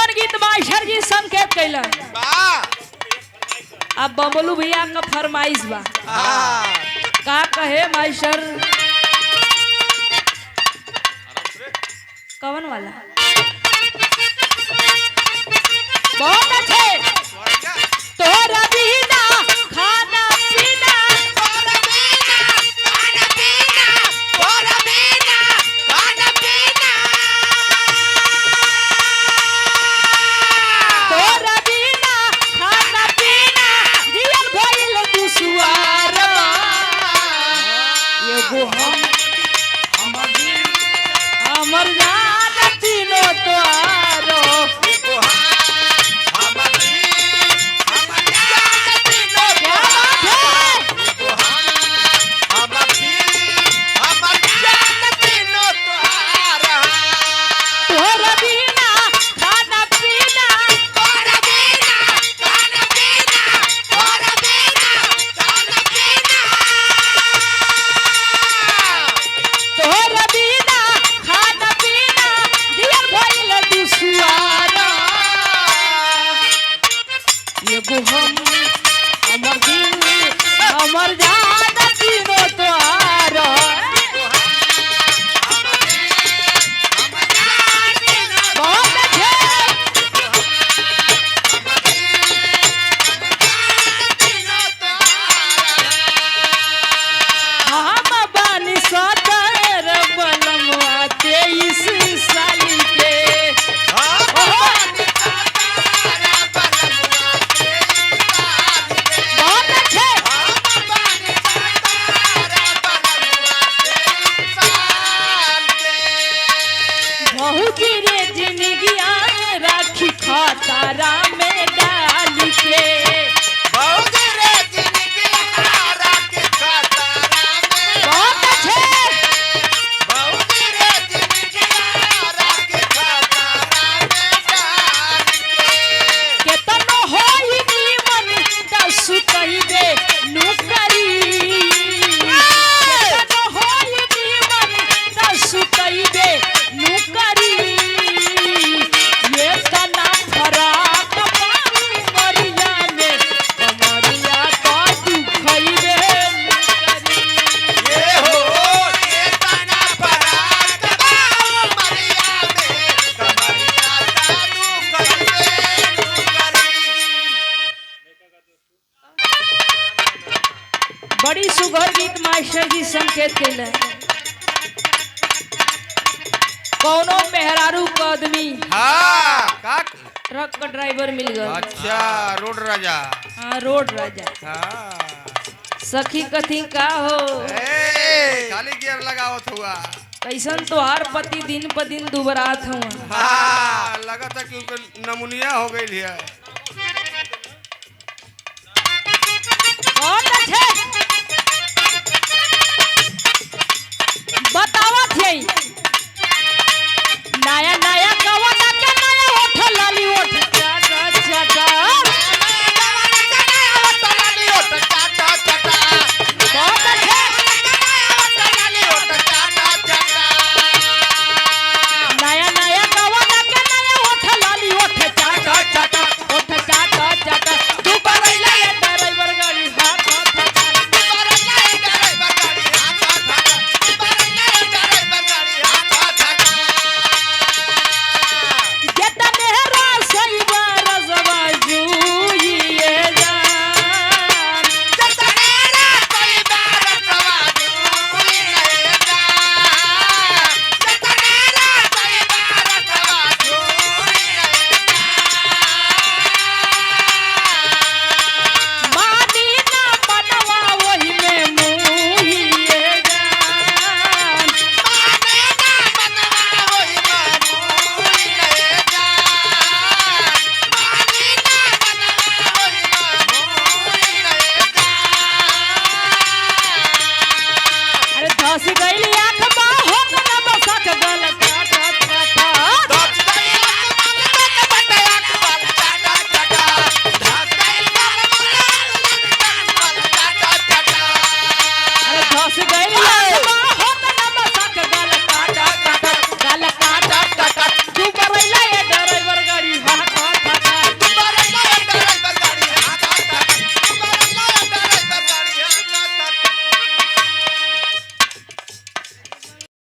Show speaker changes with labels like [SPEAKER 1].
[SPEAKER 1] कौन गीत मास्टर जी संकेत कैलन अब बबलू भैया का फरमाइश बा का कहे मास्टर कौन वाला बहुत अच्छे तोरा बिना खाना पीना तोरा बिना खाना पीना तोरा बिना खाना पीना तोरा बिना खाना पीना दियल भइल दुसुआर एगो हमर जान तीनों तोरो हमर दिल हमर जान तीनों तोरो बहुत अच्छे हम बानी सतर बलमवा 23 साल के खतारा में डाल के बहुत रे जिंदगी हारा के खतारा में बहुत अच्छे बहुत रे जिंदगी हारा के खतारा में डाल के केतनो होई नीमन दस कहिबे नुकरी केतनो होई नीमन दस कहिबे नुकरी ये तना फराक मरिया में कमरिया तो दुखइबे ये हो ये तना फराक मरिया में कमरिया तो दुखइबे बड़ी सुघर गीत मास्टर जी संकेत केले कौनो मेहरारू का आदमी ट्रक का ड्राइवर मिल गया
[SPEAKER 2] अच्छा रोड राजा
[SPEAKER 1] हाँ रोड राजा सखी कथी का हो
[SPEAKER 2] खाली गियर लगावत हुआ
[SPEAKER 1] कैसन तोहार पति दिन पर दिन दुबरात हुआ
[SPEAKER 2] लगा था कि उनका नमूनिया हो गई है
[SPEAKER 1] बहुत अच्छे बतावत है